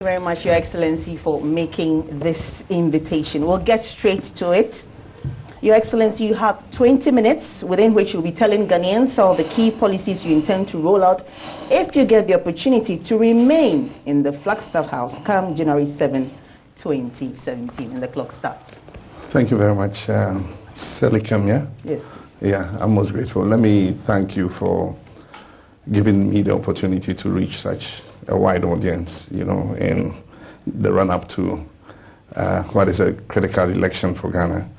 Very much, Your Excellency, for making this invitation. We'll get straight to it. Your Excellency, you have 20 minutes within which you'll be telling Ghanaians some of the key policies you intend to roll out if you get the opportunity to remain in the Flagstaff House come January 7, 2017, and the clock starts. Thank you very much, Selikam, yeah? Yes, please. Yeah, I'm most grateful. Let me thank you for giving me the opportunity to reach such a wide audience, you know, in the run-up to what is a critical election for Ghana.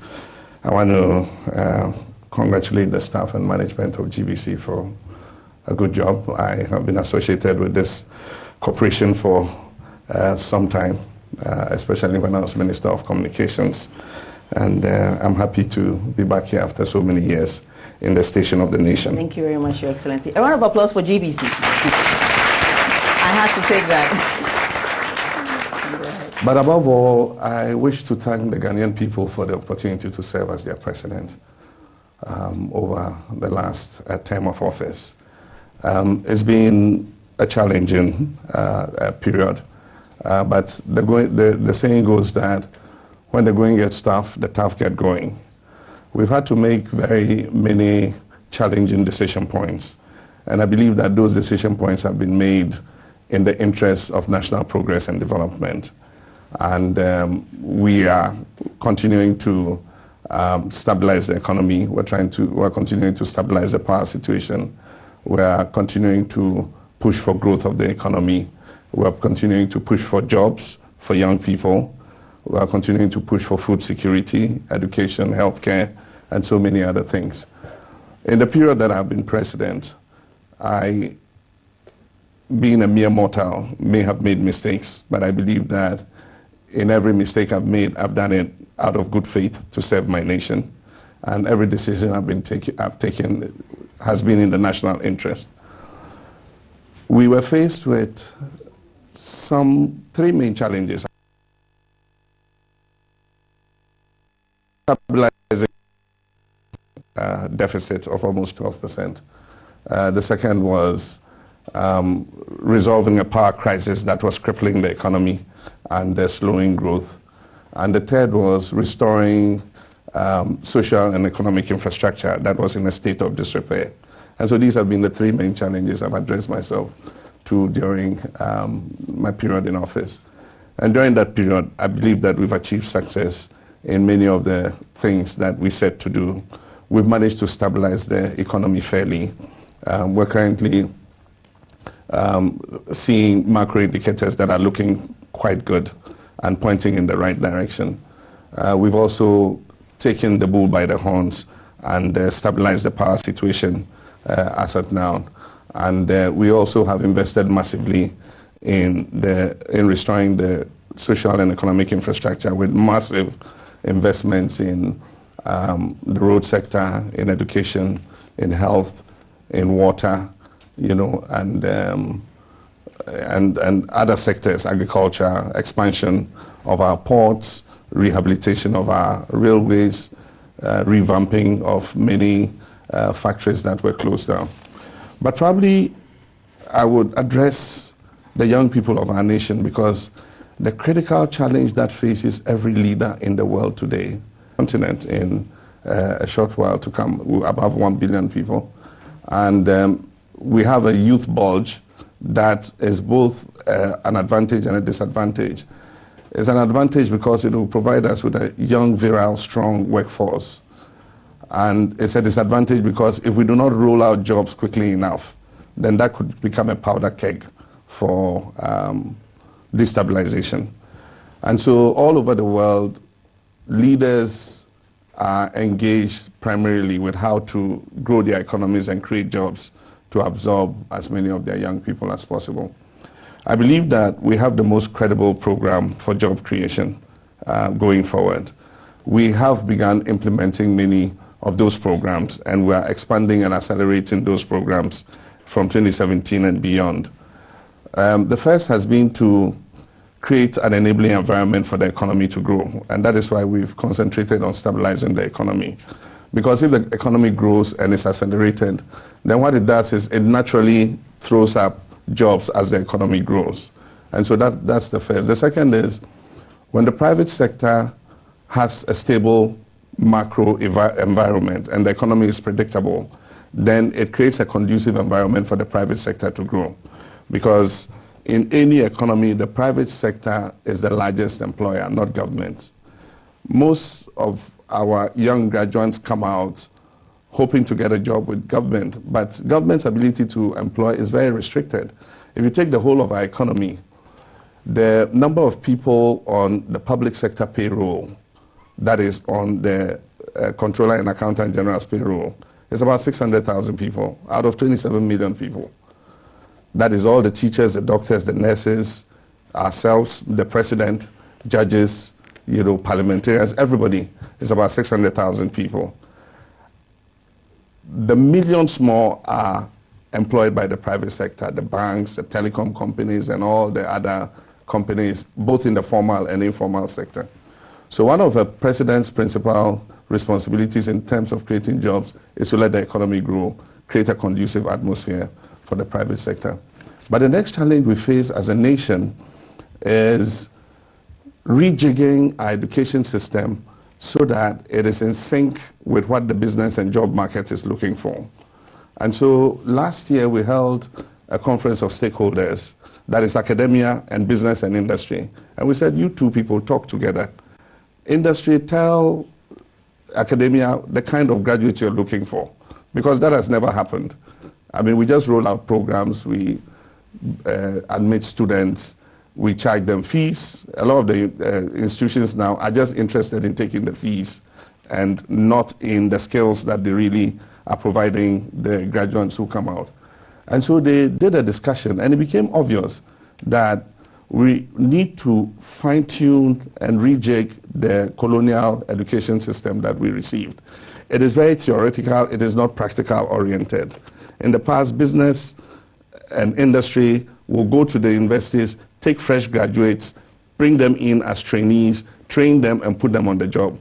I want to congratulate the staff and management of GBC for a good job. I have been associated with this corporation for some time, especially when I was Minister of Communications. And I'm happy to be back here after so many years in the station of the nation. Thank you very much, Your Excellency. A round of applause for GBC. I had to take that. But above all, I wish to thank the Ghanaian people for the opportunity to serve as their president over the last term of office. It's been a challenging period, but the saying goes that when the going gets tough, the tough get going. We've had to make very many challenging decision points, and I believe that those decision points have been made in the interest of national progress and development. And we are continuing to stabilize the economy. We're continuing to stabilize the power situation. We are continuing to push for growth of the economy. We are continuing to push for jobs for young people. We are continuing to push for food security, education, healthcare, and so many other things. In the period that I've been president, I, being a mere mortal, may have made mistakes, but I believe that in every mistake I've made, I've done it out of good faith to serve my nation. And every decision I've taken has been in the national interest. We were faced with three main challenges. Stabilizing deficit of almost 12%. The second was resolving a power crisis that was crippling the economy and slowing growth. And the third was restoring social and economic infrastructure that was in a state of disrepair. And so these have been the three main challenges I've addressed myself to during my period in office. And during that period, I believe that we've achieved success in many of the things that we set to do. We've managed to stabilize the economy fairly. We're currently seeing macro indicators that are looking quite good and pointing in the right direction. We've also taken the bull by the horns and stabilized the power situation as of now. And we also have invested massively in restoring the social and economic infrastructure with massive investments in the road sector, in education, in health, in water, you know, and other sectors, agriculture, expansion of our ports, rehabilitation of our railways, revamping of many factories that were closed down. But probably I would address the young people of our nation, because the critical challenge that faces every leader in the world today, continent in a short while to come, above 1 billion people, and we have a youth bulge that is both an advantage and a disadvantage. It's an advantage because it will provide us with a young, virile, strong workforce. And it's a disadvantage because if we do not roll out jobs quickly enough, then that could become a powder keg for destabilization. And so all over the world, leaders are engaged primarily with how to grow their economies and create jobs to absorb as many of their young people as possible. I believe that we have the most credible program for job creation going forward. We have begun implementing many of those programs, and we are expanding and accelerating those programs from 2017 and beyond. The first has been to create an enabling environment for the economy to grow, and that is why we've concentrated on stabilizing the economy. Because if the economy grows and is accelerated, then what it does is it naturally throws up jobs as the economy grows. And so that's the first. The second is when the private sector has a stable macro environment and the economy is predictable, then it creates a conducive environment for the private sector to grow. Because in any economy, the private sector is the largest employer, not government. Most of our young graduates come out hoping to get a job with government, but government's ability to employ is very restricted. If you take the whole of our economy, the number of people on the public sector payroll, that is on the Controller and Accountant General's payroll, is about 600,000 people out of 27 million people. That is all the teachers, the doctors, the nurses, ourselves, the president, judges, parliamentarians, everybody is about 600,000 people. The millions more are employed by the private sector, the banks, the telecom companies, and all the other companies, both in the formal and informal sector. So one of the president's principal responsibilities in terms of creating jobs is to let the economy grow, create a conducive atmosphere for the private sector. But the next challenge we face as a nation is rejigging our education system so that it is in sync with what the business and job market is looking for. And so last year we held a conference of stakeholders, that is academia and business and industry. And we said, you two people talk together. Industry, tell academia the kind of graduates you're looking for, because that has never happened. I mean, we just roll out programs, we admit students, we charge them fees. A lot of the institutions now are just interested in taking the fees and not in the skills that they really are providing the graduates who come out. And so they did a discussion, and it became obvious that we need to fine-tune and rejig the colonial education system that we received. It is very theoretical, it is not practical oriented. In the past, business and industry will go to the universities, take fresh graduates, bring them in as trainees, train them and put them on the job.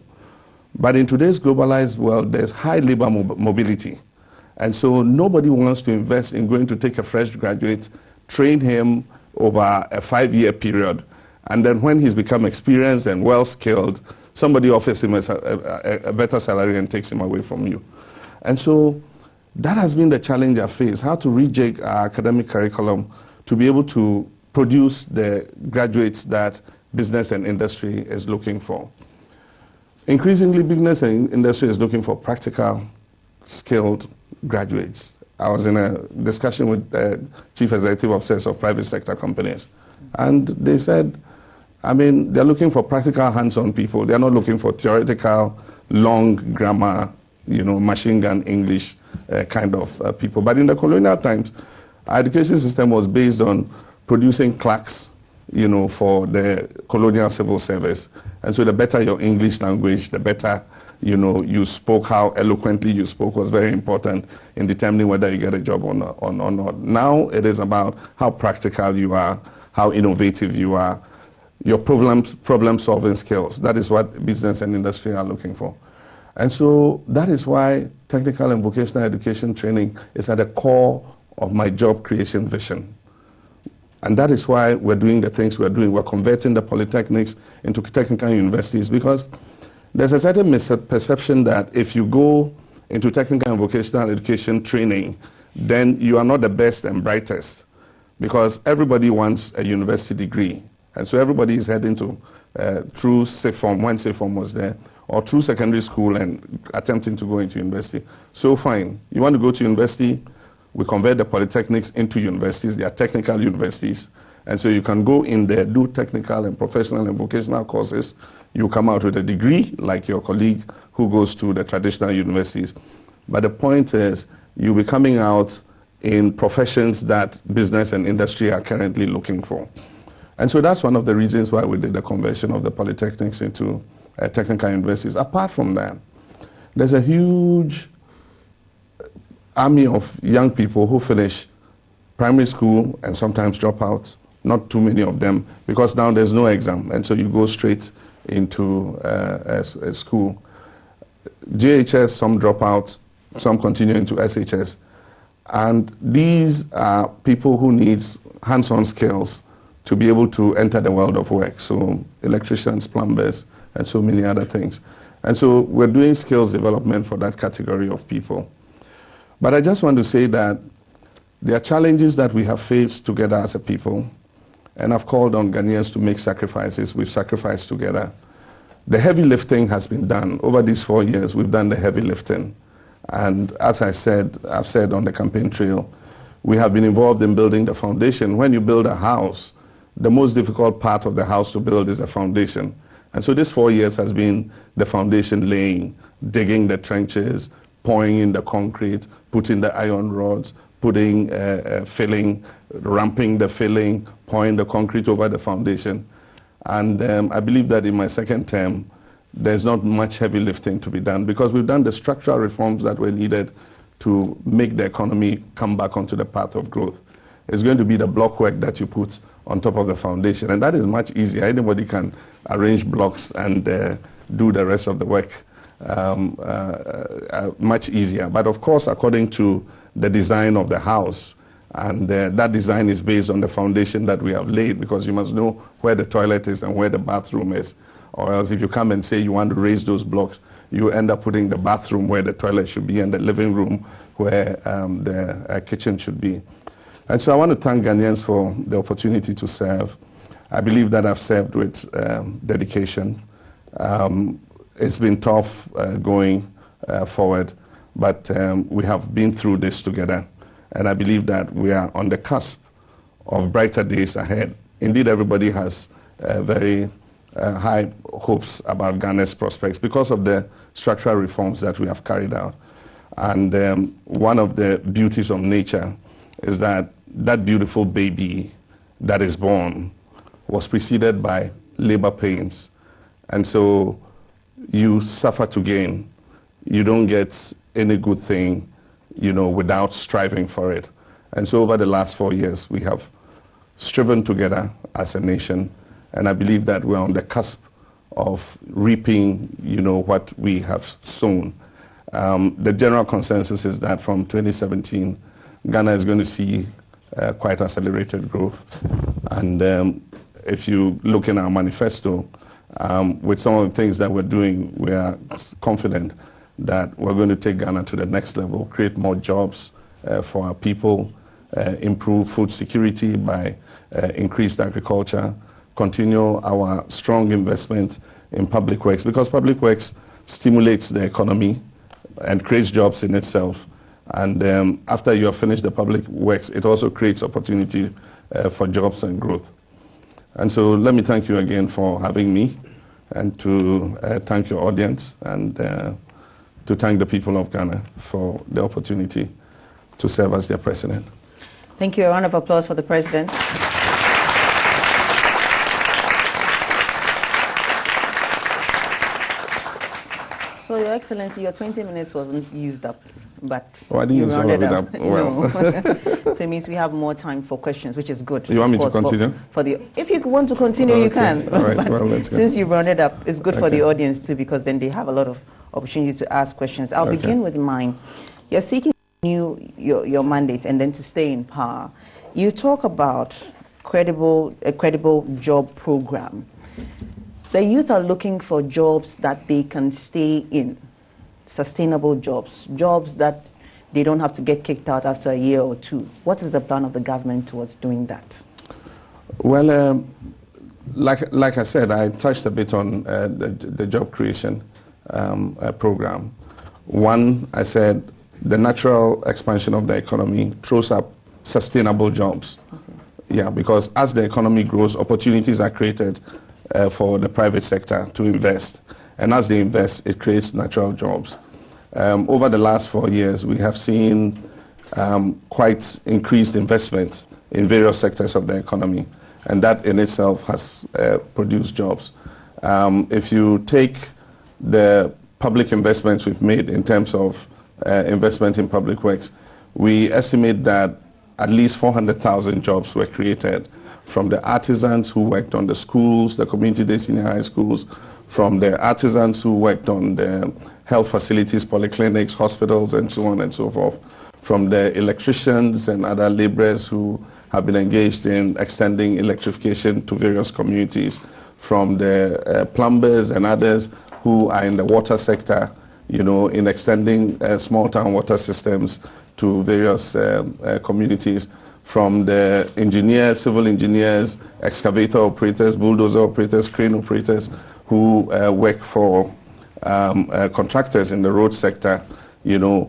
But in today's globalized world, there's high labor mobility. And so nobody wants to invest in going to take a fresh graduate, train him over a 5-year period, and then when he's become experienced and well-skilled, somebody offers him a better salary and takes him away from you. And so that has been the challenge I face, how to rejig our academic curriculum to be able to produce the graduates that business and industry is looking for. Increasingly, business and industry is looking for practical, skilled graduates. I was in a discussion with the chief executive officers of private sector companies, and they said, I mean, they're looking for practical, hands-on people. They're not looking for theoretical, long grammar, machine gun English kind of people. But in the colonial times, our education system was based on producing clerks, for the colonial civil service. And so the better your English language, the better, you spoke, how eloquently you spoke was very important in determining whether you get a job or not. Now it is about how practical you are, how innovative you are, your problem-solving skills. That is what business and industry are looking for. And so that is why technical and vocational education training is at the core of my job creation vision. And that is why we're doing the things we're doing. We're converting the polytechnics into technical universities, because there's a certain misperception that if you go into technical and vocational education training, then you are not the best and brightest, because everybody wants a university degree. And so everybody is heading to through SIFOM, when SIFOM was there, or through secondary school and attempting to go into university. So fine, you want to go to university, we convert the polytechnics into universities. They are technical universities. And so you can go in there, do technical and professional and vocational courses. You come out with a degree, like your colleague who goes to the traditional universities. But the point is, you'll be coming out in professions that business and industry are currently looking for. And so that's one of the reasons why we did the conversion of the polytechnics into technical universities. Apart from that, there's a huge army of young people who finish primary school and sometimes drop out. Not too many of them, because now there's no exam, and so you go straight into a school. JHS, some drop out, some continue into SHS. And these are people who need hands-on skills to be able to enter the world of work. So electricians, plumbers, and so many other things. And so we're doing skills development for that category of people. But I just want to say that there are challenges that we have faced together as a people, and I've called on Ghanaians to make sacrifices. We've sacrificed together. The heavy lifting has been done. Over these 4 years, we've done the heavy lifting. And as I've said on the campaign trail, we have been involved in building the foundation. When you build a house, the most difficult part of the house to build is the foundation. And so this 4 years has been the foundation laying, digging the trenches, pouring in the concrete, putting the iron rods, putting filling, ramping the filling, pouring the concrete over the foundation. And I believe that in my second term, there's not much heavy lifting to be done because we've done the structural reforms that were needed to make the economy come back onto the path of growth. It's going to be the block work that you put on top of the foundation, and that is much easier. Anybody can arrange blocks and do the rest of the work much easier. But of course, according to the design of the house, and that design is based on the foundation that we have laid, because you must know where the toilet is and where the bathroom is, or else if you come and say you want to raise those blocks, you end up putting the bathroom where the toilet should be and the living room where the kitchen should be. And so I want to thank Ghanaians for the opportunity to serve. I believe that I've served with dedication. It's been tough going forward, but we have been through this together. And I believe that we are on the cusp of brighter days ahead. Indeed, everybody has very high hopes about Ghana's prospects because of the structural reforms that we have carried out. And one of the beauties of nature is that that beautiful baby that is born was preceded by labor pains. And so you suffer to gain. You don't get any good thing, without striving for it. And so over the last 4 years, we have striven together as a nation. And I believe that we're on the cusp of reaping, what we have sown. The general consensus is that from 2017, Ghana is going to see quite accelerated growth. And if you look in our manifesto, with some of the things that we're doing, we are confident that we're going to take Ghana to the next level, create more jobs for our people, improve food security by increased agriculture, continue our strong investment in public works, because public works stimulates the economy and creates jobs in itself. And after you have finished the public works, it also creates opportunity for jobs and growth. And so let me thank you again for having me, and to thank your audience, and to thank the people of Ghana for the opportunity to serve as their president. Thank you. A round of applause for the president. So, Your Excellency, your 20 minutes wasn't used up, but I didn't use all of it up. Well. No. So it means we have more time for questions, which is good. You want me to continue? If you want to continue, you can. All right. Well, let's go. Since you rounded up, it's good for the audience too, because then they have a lot of opportunity to ask questions. I'll begin with mine. You're seeking your mandate and then to stay in power. You talk about a credible job program. The youth are looking for jobs that they can stay in, sustainable jobs, jobs that they don't have to get kicked out after a year or two. What is the plan of the government towards doing that? Well, like I said, I touched a bit on the job creation program. One, I said the natural expansion of the economy throws up sustainable jobs. Okay. Yeah, because as the economy grows, opportunities are created for the private sector to invest. And as they invest, it creates natural jobs. Over the last 4 years, we have seen quite increased investment in various sectors of the economy. And that in itself has produced jobs. If you take the public investments we've made in terms of investment in public works, we estimate that at least 400,000 jobs were created from the artisans who worked on the schools, the community-day senior high schools, from the artisans who worked on the health facilities, polyclinics, hospitals, and so on and so forth, from the electricians and other laborers who have been engaged in extending electrification to various communities, from the plumbers and others who are in the water sector, in extending small town water systems to various communities, from the engineers, civil engineers, excavator operators, bulldozer operators, crane operators who work for contractors in the road sector. The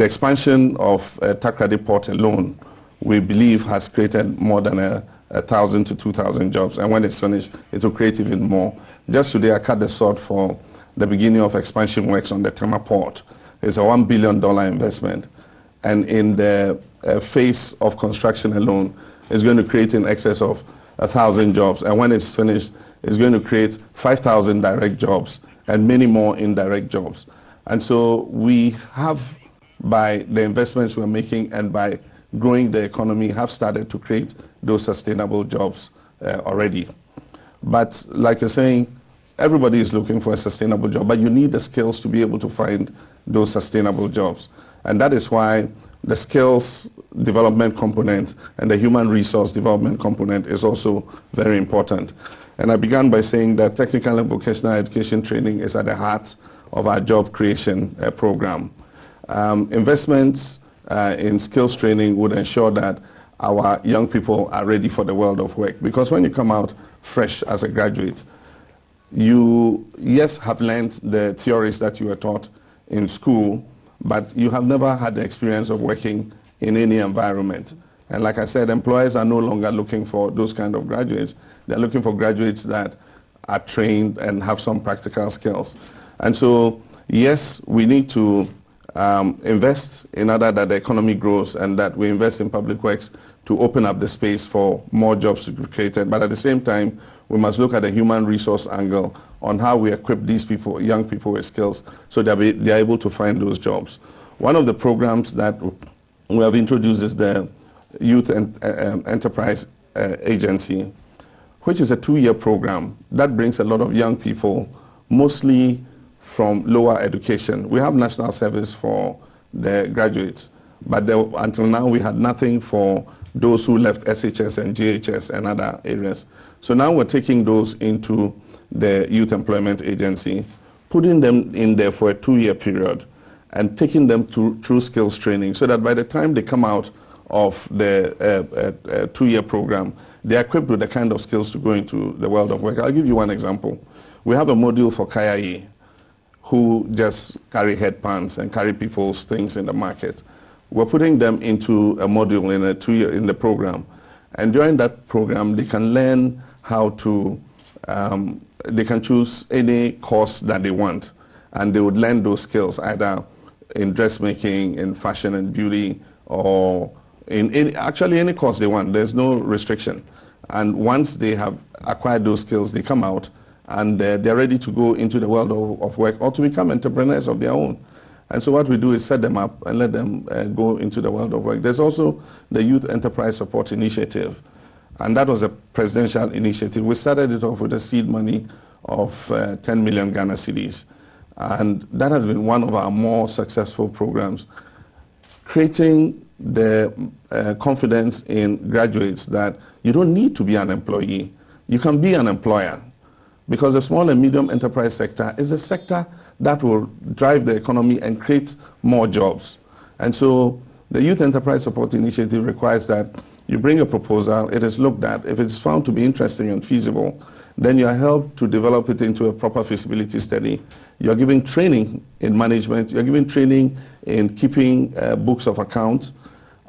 expansion of Takoradi Port alone, we believe, has created more than 1,000 to 2,000 jobs. And when it's finished, it will create even more. Just today, I cut the sod for the beginning of expansion works on the Tema Port. It's a $1 billion investment. And in the phase of construction alone, it's going to create in excess of 1,000 jobs. And when it's finished, it's going to create 5,000 direct jobs and many more indirect jobs. And so we have, by the investments we're making and by growing the economy, have started to create those sustainable jobs already. But like you're saying, everybody is looking for a sustainable job, but you need the skills to be able to find those sustainable jobs. And that is why the skills development component and the human resource development component is also very important. And I began by saying that technical and vocational education training is at the heart of our job creation program. Investments in skills training would ensure that our young people are ready for the world of work. Because when you come out fresh as a graduate, you, yes, have learned the theories that you were taught in school, but you have never had the experience of working in any environment. And like I said, employers are no longer looking for those kind of graduates. They're looking for graduates that are trained and have some practical skills. And so, yes, we need to invest in order that the economy grows and that we invest in public works to open up the space for more jobs to be created. But at the same time, we must look at the human resource angle on how we equip these people, young people, with skills so that they're able to find those jobs. One of the programs that we have introduced is the Youth Enterprise Agency, which is a 2-year program that brings a lot of young people, mostly from lower education. We have national service for the graduates, but until now we had nothing for those who left SHS and GHS and other areas. So now we're taking those into the Youth Employment Agency, putting them in there for a 2-year period and taking them through skills training so that by the time they come out of the 2-year program, they're equipped with the kind of skills to go into the world of work. I'll give you one example. We have a module for Kayaye, who just carry headpans and carry people's things in the market. We're putting them into a module in a 2-year in the program. And during that program, they can learn how to, they can choose any course that they want. And they would learn those skills either in dressmaking, in fashion and beauty, or in actually any course they want. There's no restriction. And once they have acquired those skills, they come out and they're ready to go into the world of work or to become entrepreneurs of their own. And so what we do is set them up and let them go into the world of work. There's also the Youth Enterprise Support Initiative, and that was a presidential initiative. We started it off with a seed money of 10 million Ghana cedis, and that has been one of our more successful programs, creating the confidence in graduates that you don't need to be an employee. You can be an employer, because the small and medium enterprise sector is a sector that will drive the economy and create more jobs. And so the Youth Enterprise Support Initiative requires that you bring a proposal, it is looked at. If it is found to be interesting and feasible, then you are helped to develop it into a proper feasibility study. You're giving training in management, you're giving training in keeping books of accounts,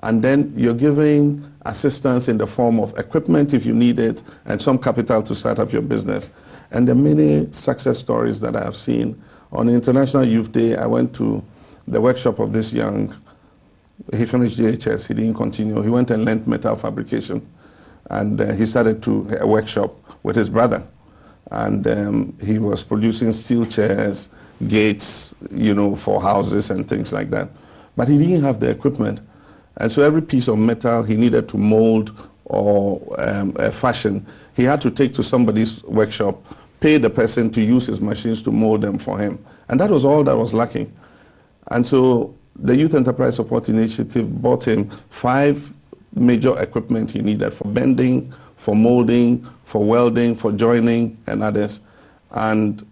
and then you're giving assistance in the form of equipment if you need it, and some capital to start up your business. And there are many success stories that I have seen. On International Youth Day, I went to the workshop of this young, he finished GHS, he didn't continue. He went and learned metal fabrication. And he started a workshop with his brother. And he was producing steel chairs, gates, for houses and things like that. But he didn't have the equipment. And so every piece of metal he needed to mold or fashion, he had to take to somebody's workshop, pay the person to use his machines to mold them for him. And that was all that was lacking. And so the Youth Enterprise Support Initiative bought him 5 major equipment he needed for bending, for molding, for welding, for joining, and others. And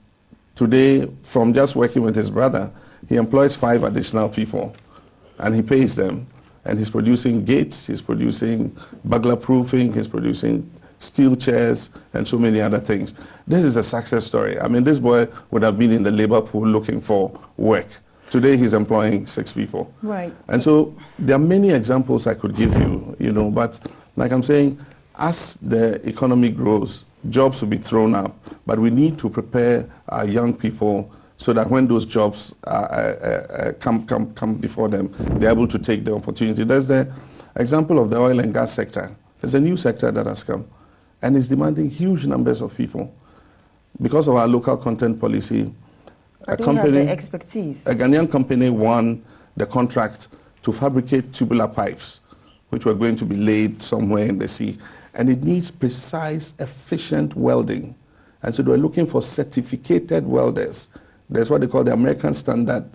today, from just working with his brother, he employs 5 additional people, and he pays them. And he's producing gates, he's producing burglar proofing, he's producing steel chairs, and so many other things. This is a success story. I mean, this boy would have been in the labor pool looking for work. Today, he's employing 6 people. Right. And so there are many examples I could give you, you know, but like I'm saying, as the economy grows, jobs will be thrown up, but we need to prepare our young people so that when those jobs come before them, they're able to take the opportunity. There's the example of the oil and gas sector. It's a new sector that has come, and it's demanding huge numbers of people. Because of our local content policy, a Ghanaian company won the contract to fabricate tubular pipes, which were going to be laid somewhere in the sea. And it needs precise, efficient welding. And so they were looking for certificated welders. There's what they call the American Standard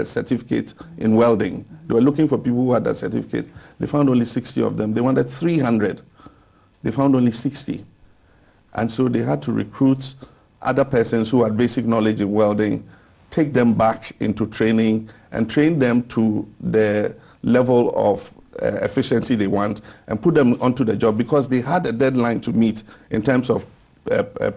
certificate in welding. They were looking for people who had that certificate. They found only 60 of them. They wanted 300. They found only 60. And so they had to recruit other persons who had basic knowledge in welding, take them back into training, and train them to the level of efficiency they want, and put them onto the job because they had a deadline to meet in terms of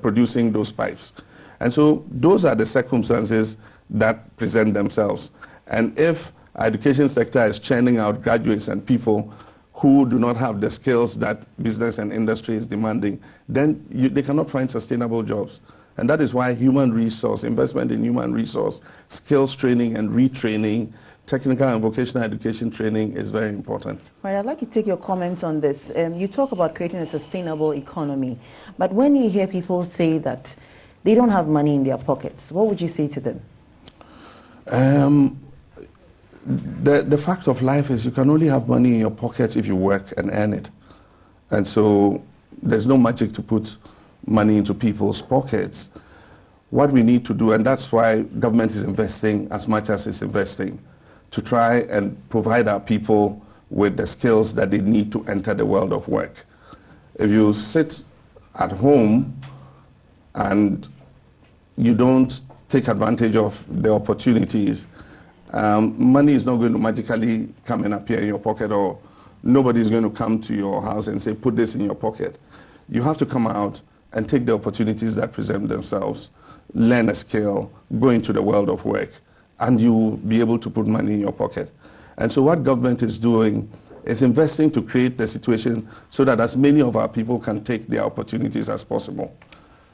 producing those pipes. And so those are the circumstances that present themselves. And if our education sector is churning out graduates and people who do not have the skills that business and industry is demanding, then they cannot find sustainable jobs. And that is why human resource, investment in human resource, skills training and retraining, technical and vocational education training is very important. Right, I'd like to take your comments on this. You talk about creating a sustainable economy, but when you hear people say that they don't have money in their pockets, what would you say to them? The fact of life is you can only have money in your pockets if you work and earn it. And so there's no magic to put money into people's pockets. What we need to do, and that's why government is investing as much as it's investing, to try and provide our people with the skills that they need to enter the world of work. If you sit at home and you don't take advantage of the opportunities, money is not going to magically come and appear in your pocket, or nobody is going to come to your house and say, put this in your pocket. You have to come out and take the opportunities that present themselves, learn a skill, go into the world of work, and you'll be able to put money in your pocket. And so what government is doing is investing to create the situation so that as many of our people can take their opportunities as possible.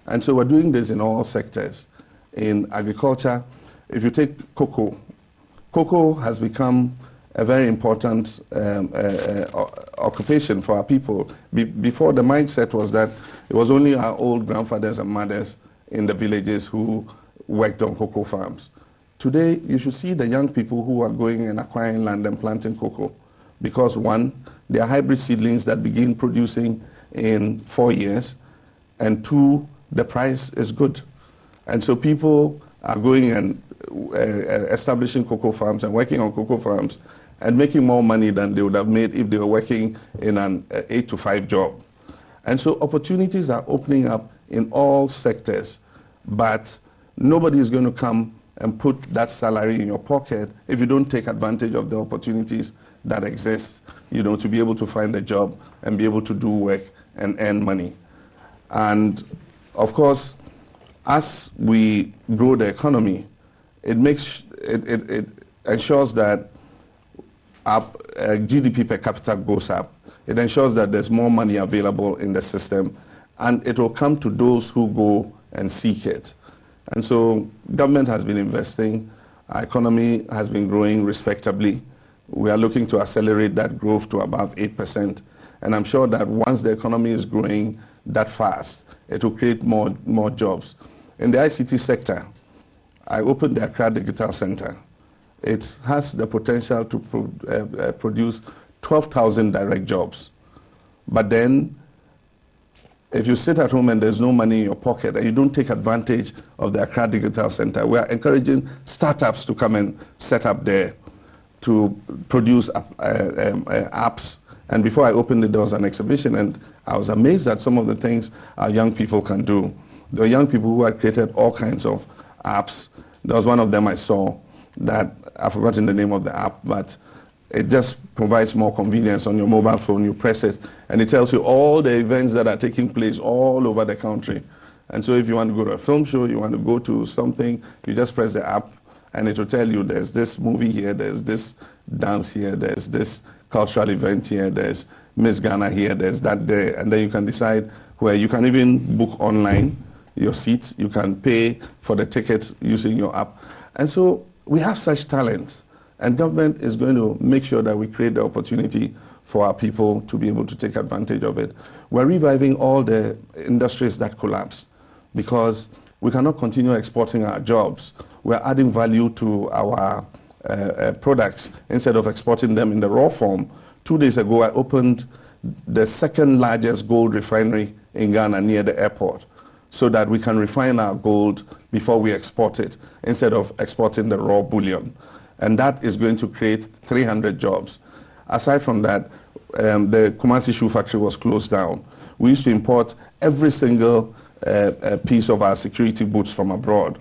And so we're doing this in all sectors. In agriculture, if you take cocoa, cocoa has become a very important occupation for our people. Before, the mindset was that it was only our old grandfathers and mothers in the villages who worked on cocoa farms. Today, you should see the young people who are going and acquiring land and planting cocoa. Because one, they are hybrid seedlings that begin producing in 4 years, and two, the price is good. And so people are going and establishing cocoa farms and working on cocoa farms and making more money than they would have made if they were working in an 8-to-5 job. And so opportunities are opening up in all sectors, but nobody is going to come and put that salary in your pocket if you don't take advantage of the opportunities that exist, you know, to be able to find a job and be able to do work and earn money. And of course, as we grow the economy, it ensures that our GDP per capita goes up. It ensures that there's more money available in the system, and it will come to those who go and seek it. And so government has been investing, our economy has been growing respectably. We are looking to accelerate that growth to above 8%. And I'm sure that once the economy is growing that fast, it will create more jobs. In the ICT sector, I opened the Accra Digital Center. It has the potential to produce 12,000 direct jobs. But then, if you sit at home and there's no money in your pocket and you don't take advantage of the Accra Digital Center, we are encouraging startups to come and set up there to produce apps And before I opened it, there was an exhibition, and I was amazed at some of the things our young people can do. There were young people who had created all kinds of apps. There was one of them I saw that, I've forgotten the name of the app, but it just provides more convenience on your mobile phone. You press it, and it tells you all the events that are taking place all over the country. And so if you want to go to a film show, you want to go to something, you just press the app, and it will tell you there's this movie here, there's this dance here, there's this cultural event here, there's Miss Ghana here, there's that there, and then you can decide where. You can even book online your seats, you can pay for the ticket using your app. And so we have such talents, and government is going to make sure that we create the opportunity for our people to be able to take advantage of it. We're reviving all the industries that collapsed, because we cannot continue exporting our jobs. We're adding value to our products instead of exporting them in the raw form. 2 days ago, I opened the second largest gold refinery in Ghana near the airport, so that we can refine our gold before we export it, instead of exporting the raw bullion. And that is going to create 300 jobs. Aside from that, the Kumasi shoe factory was closed down. We used to import every single piece of our security boots from abroad.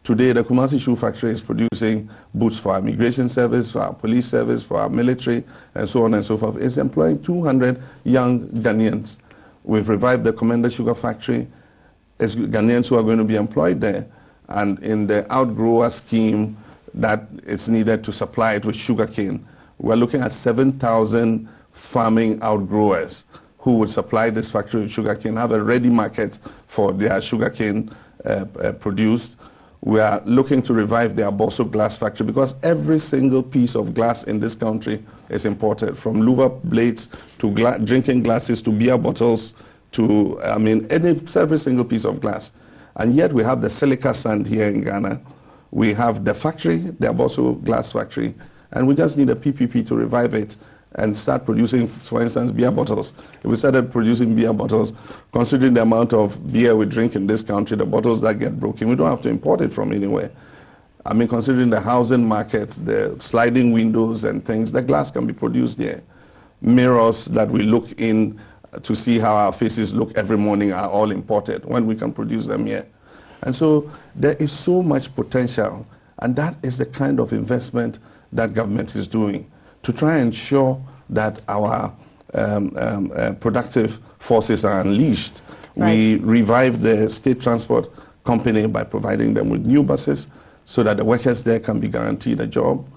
Today, the Kumasi shoe factory is producing boots for our immigration service, for our police service, for our military, and so on and so forth. It's employing 200 young Ghanaians. We've revived the Commander Sugar Factory. It's Ghanaians who are going to be employed there. And in the outgrower scheme that is needed to supply it with sugarcane, we're looking at 7,000 farming outgrowers who would supply this factory with sugarcane, have a ready market for their sugarcane produced. We are looking to revive the Aboso glass factory, because every single piece of glass in this country is imported, from louver blades to drinking glasses to beer bottles to, every single piece of glass. And yet we have the silica sand here in Ghana. We have the factory, the Aboso glass factory, and we just need a PPP to revive it and start producing, for instance, beer bottles. If we started producing beer bottles, considering the amount of beer we drink in this country, the bottles that get broken, we don't have to import it from anywhere. Considering the housing market, the sliding windows and things, the glass can be produced here. Mirrors that we look in to see how our faces look every morning are all imported, when we can produce them here. And so there is so much potential, and that is the kind of investment that government is doing, to try and ensure that our productive forces are unleashed. Right. We revived the state transport company by providing them with new buses, so that the workers there can be guaranteed a job.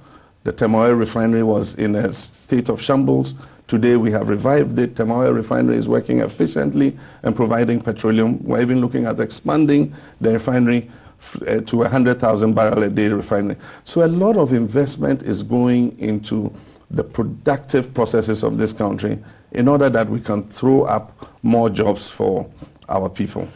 The Temoil refinery was in a state of shambles. Today we have revived it. Temoil refinery is working efficiently and providing petroleum. We're even looking at expanding the refinery to 100,000 barrel a day refinery. So a lot of investment is going into the productive processes of this country, in order that we can throw up more jobs for our people.